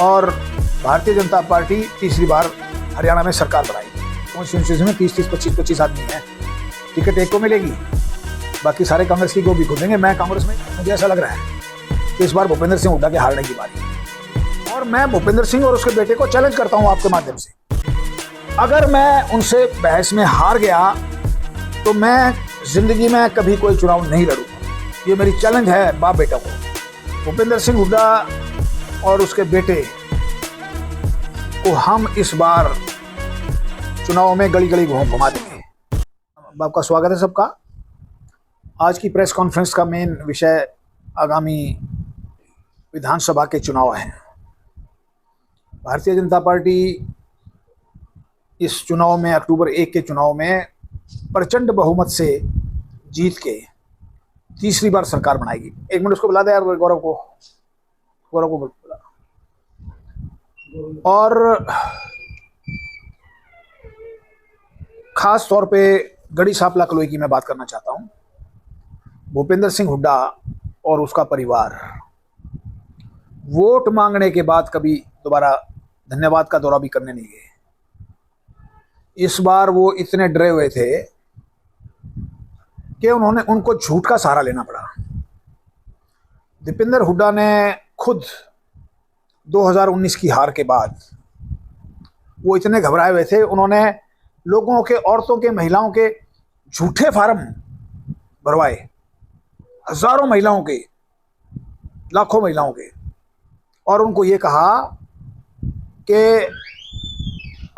और भारतीय जनता पार्टी तीसरी बार हरियाणा में सरकार बनाई। कॉन्स्टिट्यूंसी में 30-30, 25-25 आदमी हैं, टिकट एक को मिलेगी, बाकी सारे कांग्रेस की गोभी खुदेंगे। मैं कांग्रेस में, मुझे ऐसा लग रहा है कि इस बार भूपेंद्र सिंह हुड्डा के हारने की बारी, और मैं भूपेंद्र सिंह और उसके बेटे को चैलेंज करता हूं आपके माध्यम से। अगर मैं उनसे बहस में हार गया तो मैं जिंदगी में कभी कोई चुनाव नहीं लड़ूंगा। ये मेरी चैलेंज है बाप बेटा को। भूपेंद्र सिंह हुड्डा और उसके बेटे को हम इस बार चुनाव में गली गली घुमा देंगे। आपका स्वागत है सबका। आज की प्रेस कॉन्फ्रेंस का मेन विषय आगामी विधानसभा के चुनाव हैं। भारतीय जनता पार्टी इस चुनाव में, अक्टूबर 1 के चुनाव में प्रचंड बहुमत से जीत के तीसरी बार सरकार बनाएगी। एक मिनट उसको बुला दे यार, गौरव को बुला। और खास तौर पे गढ़ी सांपला कलोई की मैं बात करना चाहता हूं। भूपेंद्र सिंह हुड्डा और उसका परिवार वोट मांगने के बाद कभी दोबारा धन्यवाद का दौरा भी करने नहीं गए। इस बार वो इतने डरे हुए थे कि उनको झूठ का सहारा लेना पड़ा। दीपेंद्र हुड्डा ने खुद 2019 की हार के बाद वो इतने घबराए हुए थे, उन्होंने लोगों के, औरतों के, महिलाओं के झूठे फार्म भरवाए, हजारों महिलाओं के, लाखों महिलाओं के, और उनको ये कहा कि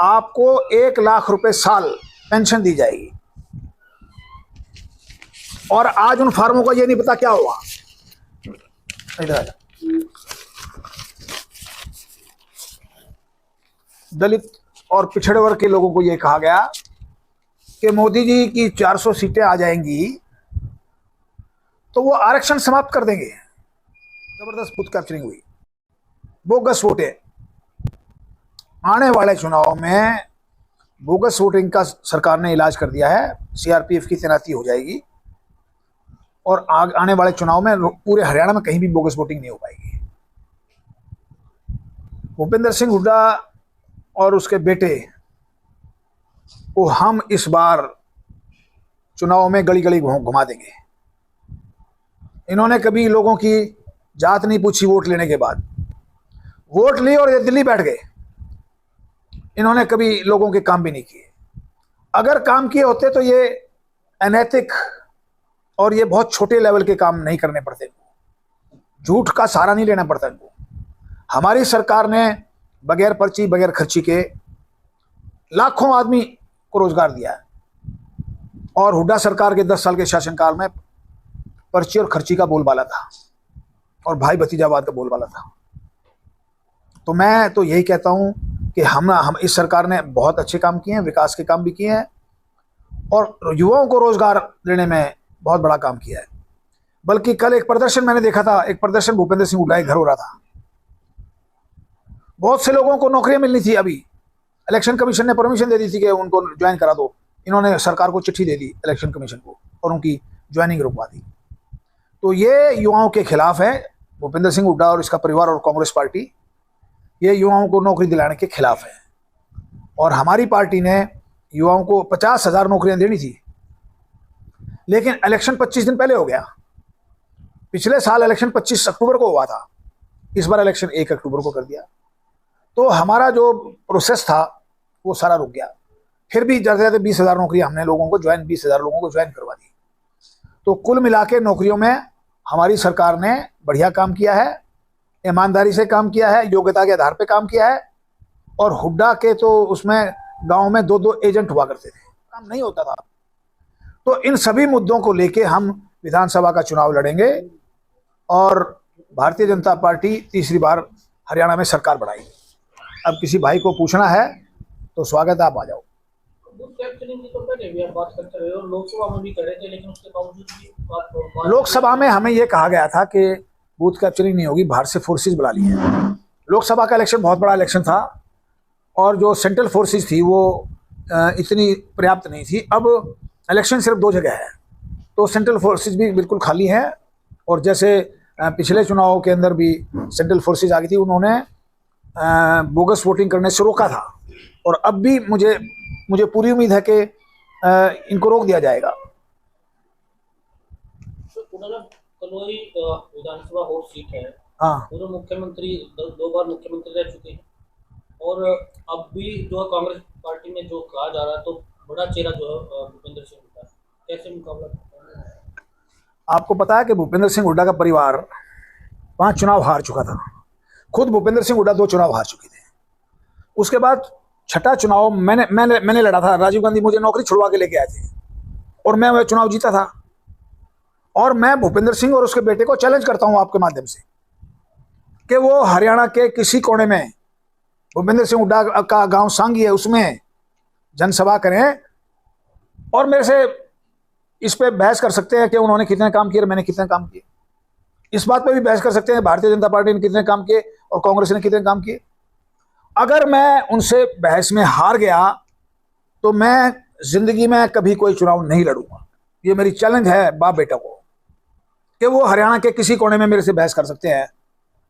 आपको 1 लाख रुपए साल पेंशन दी जाएगी। और आज उन फार्मों का ये नहीं पता क्या हुआ। दलित और पिछड़े वर्ग के लोगों को यह कहा गया कि मोदी जी की 400 सीटें आ जाएंगी तो वो आरक्षण समाप्त कर देंगे। जबरदस्त बूथ कैप्चरिंग हुई, बोगस वोटें। आने वाले चुनाव में बोगस वोटिंग का सरकार ने इलाज कर दिया है। सीआरपीएफ की तैनाती हो जाएगी और आने वाले चुनाव में पूरे हरियाणा में कहीं भी बोगस वोटिंग नहीं हो पाएगी। भूपेंद्र सिंह हुड्डा और उसके बेटे को हम इस बार चुनाव में गली गली घुमा देंगे। इन्होंने कभी लोगों की जात नहीं पूछी। वोट लेने के बाद वोट ली और ये दिल्ली बैठ गए। इन्होंने कभी लोगों के काम भी नहीं किए। अगर काम किए होते तो ये अनैतिक और ये बहुत छोटे लेवल के काम नहीं करने पड़ते, झूठ का सहारा नहीं लेना पड़ता इनको। हमारी सरकार ने बगैर पर्ची, बगैर खर्ची के लाखों आदमी को रोजगार दिया है, और हुड्डा सरकार के 10 साल के शासनकाल में पर्ची और खर्ची का बोलबाला था और भाई भतीजावाद का बोलबाला था। तो मैं तो यही कहता हूं कि हम इस सरकार ने बहुत अच्छे काम किए हैं, विकास के काम भी किए हैं, और युवाओं को रोजगार देने में बहुत बड़ा काम किया है। बल्कि कल एक प्रदर्शन मैंने देखा था, एक प्रदर्शन भूपेंद्र सिंह हुड्डा के घर हो रहा था। बहुत से लोगों को नौकरियां मिलनी थी। अभी इलेक्शन कमीशन ने परमिशन दे दी थी कि उनको ज्वाइन करा दो। इन्होंने सरकार को चिट्ठी दे दी इलेक्शन कमीशन को और उनकी ज्वाइनिंग रुकवा दी। तो ये युवाओं के खिलाफ है। भूपेंद्र सिंह हुड्डा और इसका परिवार और कांग्रेस पार्टी ये युवाओं को नौकरी दिलाने के खिलाफ है। और हमारी पार्टी ने युवाओं को 50,000 नौकरियां देनी थी, लेकिन इलेक्शन 25 दिन पहले हो गया। पिछले साल इलेक्शन 25 अक्टूबर को हुआ था, इस बार इलेक्शन 1 अक्टूबर को कर दिया। तो हमारा जो प्रोसेस था वो सारा रुक गया। फिर भी ज़्यादा से ज़्यादा 20,000 नौकरियां हमने 20,000 लोगों को ज्वाइन करवा दी। तो कुल मिला के नौकरियों में हमारी सरकार ने बढ़िया काम किया है, ईमानदारी से काम किया है, योग्यता के आधार पे काम किया है। और हुड्डा के तो उसमें गांव में 2-2 एजेंट हुआ करते थे, काम नहीं होता था। तो इन सभी मुद्दों को लेके हम विधानसभा का चुनाव लड़ेंगे और भारतीय जनता पार्टी तीसरी बार हरियाणा में सरकार बनाएगी। अब किसी भाई को पूछना है तो स्वागत है, आप आ जाओ। लोकसभा में हमें यह कहा गया था कि बूथ कैप्चरिंग नहीं होगी, बाहर से फोर्सेस बुला ली है। लोकसभा का इलेक्शन बहुत बड़ा इलेक्शन था और जो सेंट्रल फोर्सेस थी वो इतनी पर्याप्त नहीं थी। अब इलेक्शन सिर्फ 2 जगह है तो सेंट्रल फोर्सेस भी बिल्कुल खाली हैं। और जैसे पिछले चुनाव के अंदर भी सेंट्रल फोर्सेस आ गई थी, उन्होंने बोगस वोटिंग करने से रोका था, और अब भी मुझे पूरी उम्मीद है कि इनको रोक दिया जाएगा। कलोई विधानसभा हॉट सीट है। हाँ, पूर्व मुख्यमंत्री दो बार मुख्यमंत्री रह चुके हैं, और अब भी जो कांग्रेस पार्टी में जो कहा जा रहा है, तो बड़ा चेहरा जो है भूपेंद्र सिंह हुड्डा, कैसे मुकाबला करते हैं? आपको पता है कि भूपेंद्र सिंह हुड्डा का परिवार 5 चुनाव हार चुका था। खुद भूपेंद्र सिंह हुड्डा 2 चुनाव हार चुके थे। उसके बाद छठा चुनाव मैंने लड़ा था। राजीव गांधी मुझे नौकरी छुड़वा के लेके आए थे, और मैं वह चुनाव जीता था। और मैं भूपेंद्र सिंह और उसके बेटे को चैलेंज करता हूं आपके माध्यम से कि वो हरियाणा के किसी कोने में, भूपेंद्र सिंह हुड्डा का गांव सांगी है, उसमें जनसभा करें, और मेरे से इस पे बहस कर सकते हैं कि उन्होंने कितने काम किए और मैंने कितने काम किए। इस बात पे भी बहस कर सकते हैं भारतीय जनता पार्टी ने कितने काम किए और कांग्रेस ने कितने काम किए। अगर मैं उनसे बहस में हार गया तो मैं जिंदगी में कभी कोई चुनाव नहीं लड़ूंगा। ये मेरी चैलेंज है बाप बेटा को कि वो हरियाणा के किसी कोने में मेरे से बहस कर सकते हैं।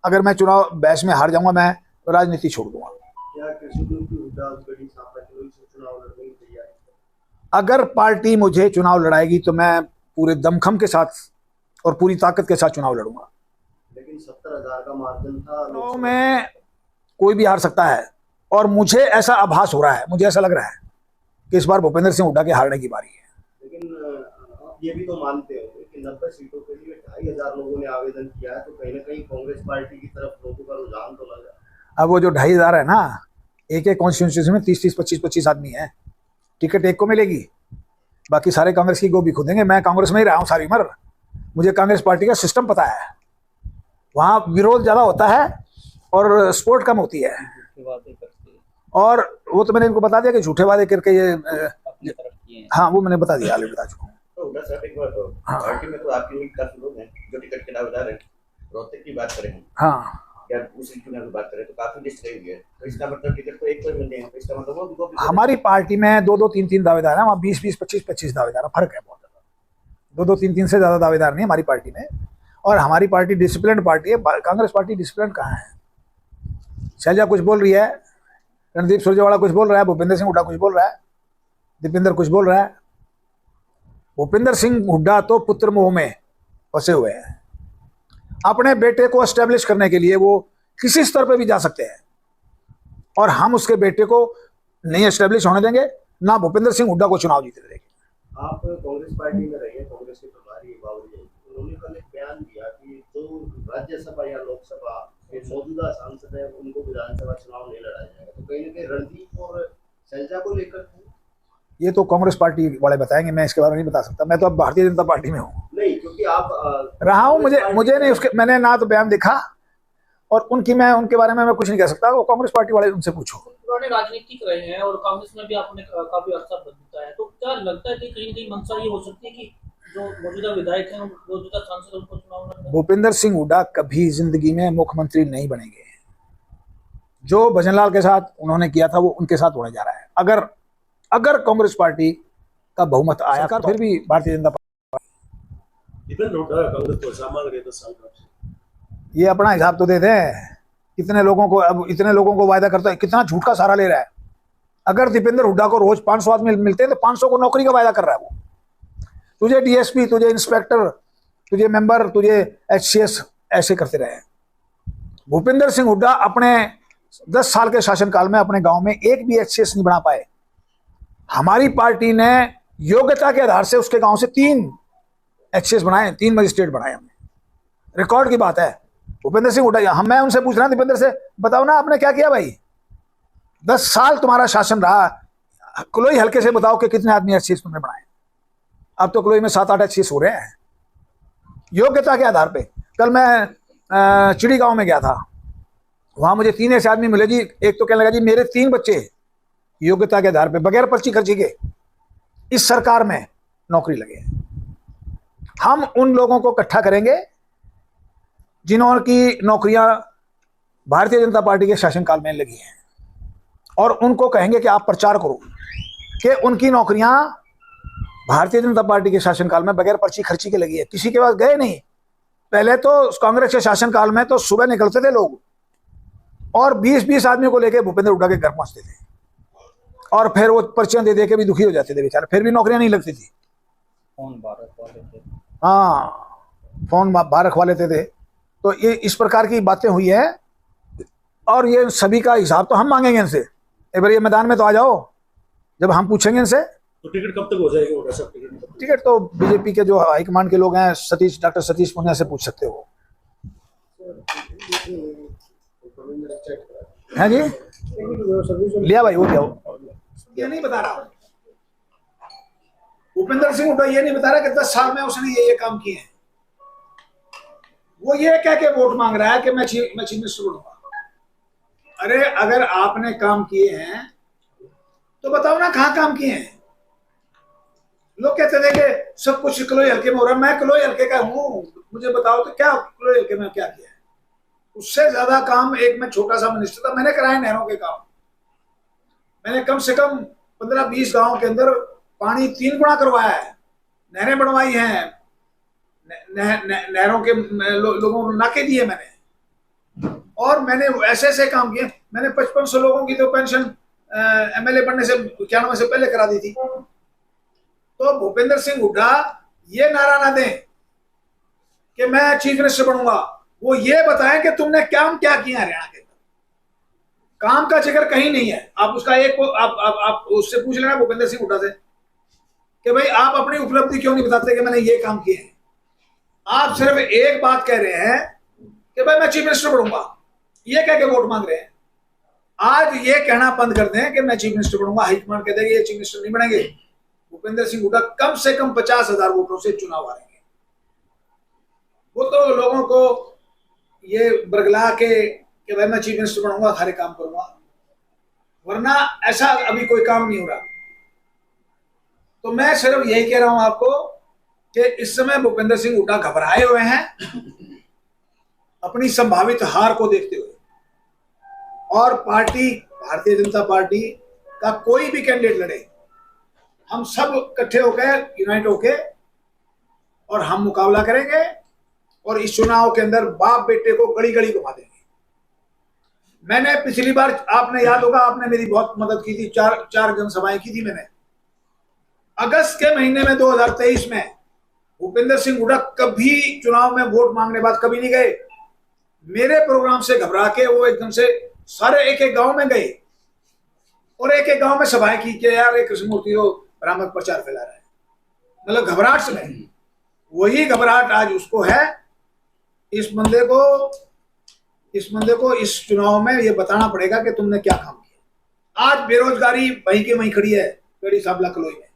अगर मैं चुनाव बहस में हार जाऊंगा, मैं राजनीति छोड़ दूंगा। अगर पार्टी मुझे चुनाव लड़ाएगी तो मैं पूरे दमखम के साथ और पूरी ताकत के साथ चुनाव लड़ूंगा। लेकिन 70,000 का मार्जिन था, चुनाव में कोई भी हार सकता है, और मुझे ऐसा आभास हो रहा है, मुझे ऐसा लग रहा है कि इस बार भूपेंद्र सिंह हुड्डा के हारने की बारी है। लेकिन आप ये भी तो मानते हो कि 90 सीटों के लिए 2,500 लोगों ने आवेदन किया है, तो कहीं ना कहीं कांग्रेस पार्टी की तरफ लोगों का रुझान तो लग रहा है। अब वो जो 2,500 है ना, एक कॉन्स्टिट्यूंसी में 30-30, 25-25 आदमी है, टिकट एक को मिलेगी, बाकी सारे कांग्रेस की गोभी खुदेंगे। मैं कांग्रेस में ही रहा हूँ सारी उम्र, मुझे कांग्रेस पार्टी का सिस्टम पता है। वहाँ विरोध ज़्यादा होता है और सपोर्ट कम होती है, और वो तो मैंने इनको बता दिया कि झूठे वादे करके ये हाँ, वो मैंने बता दिया, बता चुका हूँ। तो सर एक बात, पार्टी में तो आपके लिए काफी लोग हैं जो टिकट के दावेदार हैं। रोहतक की बात करें, हाँ, या दूसरी चुनाव की बात करें, तो काफी लिस्ट रही है, तो इसका मतलब टिकट तो एक को ही मिलने हैं, तो इसका मतलब वो हमारी पार्टी में 2-2, 3-3 दावेदार हैं, वहाँ 20-20, 25-25 दावेदार, फर्क है बहुत ज़्यादा। 2-2, 3-3 से ज़्यादा दावेदार नहीं हमारी पार्टी में, और हमारी पार्टी डिसिप्लिन पार्टी है। कांग्रेस पार्टी डिसिप्लिन कहाँ है? शैलजा कुछ बोल रही है, रणदीप सुरजेवाला कुछ बोल रहा है, भूपेंद्र सिंह हुड्डा कुछ बोल रहा है, दीपेंद्र कुछ बोल रहा है। भूपेंद्र सिंह हुड्डा तो पुत्र मोह में फंसे हुए हैं। अपने बेटे को एस्टेब्लिश करने के लिए वो किसी स्तर पे भी जा सकते हैं, और हम उसके बेटे को नहीं एस्टेब्लिश होने देंगे, ना भूपेंद्र सिंह हुड्डा को चुनाव जीतने देंगे। आप कांग्रेस पार्टी में रही है, कांग्रेस के प्रभारी बाबूजी, उन्होंने कल एक बयान दिया कि जो राज्यसभा या लोकसभा के मौजूदा सांसद है उनको विधानसभा चुनाव नहीं लड़ाया जाएगा, तो कहीं ना कहीं रणदीप और शैलजा को लेकर ये तो कांग्रेस पार्टी वाले बताएंगे, मैं इसके बारे में नहीं बता सकता। मैं तो अब भारतीय जनता पार्टी में हूँ, नहीं, क्योंकि आप रहा हूँ। मुझे नहीं, उसके मैंने ना तो बयान देखा, और मैं उनके बारे में मैं कुछ नहीं कह सकता। वो कांग्रेस पार्टी वाले उनसे पूछो। पुराने राजनीतिक रहे हैं और कांग्रेस में भी आपने काफी अर्सा बिताया है, तो क्या लगता है कि कहीं ना कहीं मंशा ये हो सकती है कि जो मौजूदा विधायक हैं, मौजूदा सांसद, उनको चुनाव लड़ना? भूपेंद्र सिंह हुड्डा कभी जिंदगी में मुख्यमंत्री नहीं बनेंगे। जो भजनलाल के साथ उन्होंने किया था वो उनके साथ होने जा रहा है। अगर कांग्रेस पार्टी का बहुमत आया तो फिर भी भारतीय जनता पार्टी ये अपना हिसाब तो दे दें। कितने लोगों को, अब इतने लोगों को वायदा करता है, कितना झूठ का सहारा ले रहा है। अगर दीपेंद्र हुड्डा को रोज 500 आदमी मिलते हैं तो 500 को नौकरी का वायदा कर रहा है वो। तुझे डीएसपी, तुझे इंस्पेक्टर, तुझे मेंबर, तुझे एचसीएस ऐसे करते रहे। भूपेंद्र सिंह हुड्डा अपने 10 साल के शासनकाल में अपने गांव में एक भी एचसीएस नहीं बना पाए। हमारी पार्टी ने योग्यता के आधार से उसके गांव से 3 एचसीएस बनाए, 3 मजिस्ट्रेट बनाए हमने, रिकॉर्ड की बात है। भूपेंद्र सिंह हुड्डा, मैं उनसे पूछ रहा हूं दीपेंद्र से, बताओ ना आपने क्या किया भाई? 10 साल तुम्हारा शासन रहा, कलोई हल्के से बताओ कि कितने आदमी एचसीएस तुमने बनाए? अब तो कलोई में 7-8 एचसीएस हो रहे हैं योग्यता के आधार पे। कल मैं चिड़ी गांव में गया था, वहां मुझे 3 ऐसे आदमी मिले जी। एक तो कहने लगा जी मेरे 3 बच्चे योग्यता के आधार पे बगैर पर्ची खर्ची के इस सरकार में नौकरी लगे। हम उन लोगों को इकट्ठा करेंगे जिन्होंने की नौकरियां भारतीय जनता पार्टी के शासनकाल में लगी हैं, और उनको कहेंगे कि आप प्रचार करो कि उनकी नौकरियां भारतीय जनता पार्टी के शासनकाल में बगैर पर्ची खर्ची के लगी है। किसी के पास गए नहीं। पहले तो कांग्रेस के शासनकाल में तो सुबह निकलते थे लोग, और 20-20 आदमियों को लेके भूपेंद्र हुड्डा के घर पहुंचते थे और फिर वो पर्चियां दे दे के भी दुखी हो जाते थे बेचारे, फिर भी नौकरियां नहीं लगती थी। फोन भारत वाले थे। हाँ, फोन बाहर रखवा लेते थे। तो ये इस प्रकार की बातें हुई है और ये सभी का हिसाब तो हम मांगेंगे इनसे। एक बार ये मैदान में तो आ जाओ, जब हम पूछेंगे इनसे। तो टिकट कब तक हो जाएगी वो सब टिकट? टिकट तो बीजेपी के जो हाईकमांड के लोग हैं, डॉक्टर सतीश पुनिया से पूछ सकते हो। हैं जी, लिया भाई, वो क्या हो, ये नहीं बता रहा भूपेंद्र सिंह हुड्डा, ये नहीं बता रहा कि 10 साल में उसने ये काम किए हैं। वो ये कह के वोट मांग रहा है कि मैं चीफ मिनिस्टर बनूंगा। अरे अगर आपने काम किए हैं तो बताओ ना कहाँ काम किए हैं। लोग कहते थे कि सब कुछ कलोई हल्के में हो रहा है। मैं कलोई हल्के का हूं, मुझे बताओ तो क्या कलोई हल्के में क्या किया है। उससे ज्यादा काम एक मैं छोटा सा मिनिस्टर था, मैंने कराए नहरों के काम। मैंने कम से कम 15-20 गांव के अंदर पानी 3 गुना करवाया है, नहरें बनवाई हैं, नहरों के लोगों को नाके दिए मैंने, और मैंने ऐसे ऐसे काम किए। मैंने 5500 लोगों की तो पेंशन एमएलए बनने से 91 से पहले करा दी थी। तो भूपेंद्र सिंह हुड्डा ये नारा ना दें कि मैं चीफ मिनिस्टर बनूंगा, वो ये बताएं कि तुमने काम क्या किया हरियाणा के अंदर। काम का जिक्र कहीं नहीं है। आप उसका एक आप उससे पूछ लेना भूपेंद्र सिंह हुड्डा से कि भाई आप अपनी उपलब्धि क्यों नहीं बताते कि मैंने ये काम किए हैं। आप सिर्फ एक बात कह रहे हैं कि भाई मैं चीफ मिनिस्टर बनूंगा, ये कह के वोट मांग रहे हैं। आज ये कहना बंद कर दें कि मैं चीफ मिनिस्टर बनूंगा, हाईकमांड कह देंगे ये चीफ मिनिस्टर नहीं बनेंगे। भूपेंद्र सिंह हुड्डा कम से कम 50,000 वोटों से चुनाव हारेंगे। वो तो लोगों को ये बरगला के कि भाई मैं चीफ मिनिस्टर बनूंगा, सारे काम करूंगा, वरना ऐसा अभी कोई काम नहीं हो रहा। तो मैं सिर्फ यही कह रहा हूं आपको कि इस समय भूपेंद्र सिंह हुड्डा घबराए हुए हैं अपनी संभावित हार को देखते हुए, और पार्टी भारतीय जनता पार्टी का कोई भी कैंडिडेट लड़े, हम सब इकट्ठे होकर यूनाइट होके और हम मुकाबला करेंगे और इस चुनाव के अंदर बाप बेटे को गली गली घुमा देंगे। मैंने पिछली बार, आपने याद होगा, आपने मेरी बहुत मदद की थी, चार जनसभाएं की थी मैंने। अगस्त के महीने में 2023 में भूपेंद्र सिंह हुड्डा कभी चुनाव में वोट मांगने बाद कभी नहीं गए। मेरे प्रोग्राम से घबरा के वो एकदम से सारे एक एक गांव में गए और एक एक गांव में सभाएं की कि यार एक कृष्णमूर्ति को भ्रामक प्रचार फैला रहा है, मतलब घबराहट से। वही घबराहट आज उसको है। इस बंदे को इस चुनाव में ये बताना पड़ेगा कि तुमने क्या काम किया। आज बेरोजगारी वहीं के वहीं खड़ी है, गढ़ी सांपला कलोई में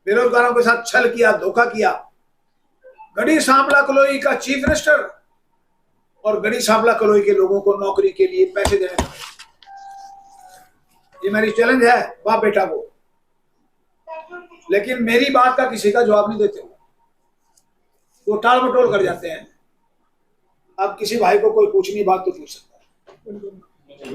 बेरोजगारों के साथ छल किया, धोखा किया। गढ़ी सांपला कलोई का चीफ मिनिस्टर और गढ़ी सांपला कलोई के लोगों को नौकरी के लिए पैसे देने पड़े। ये मेरी चैलेंज है बाप बेटा को, लेकिन मेरी बात का किसी का जवाब नहीं देते हो, वो टाल मटोल कर जाते हैं। अब किसी भाई को कोई पूछनी बात तो पूछ सकता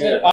है।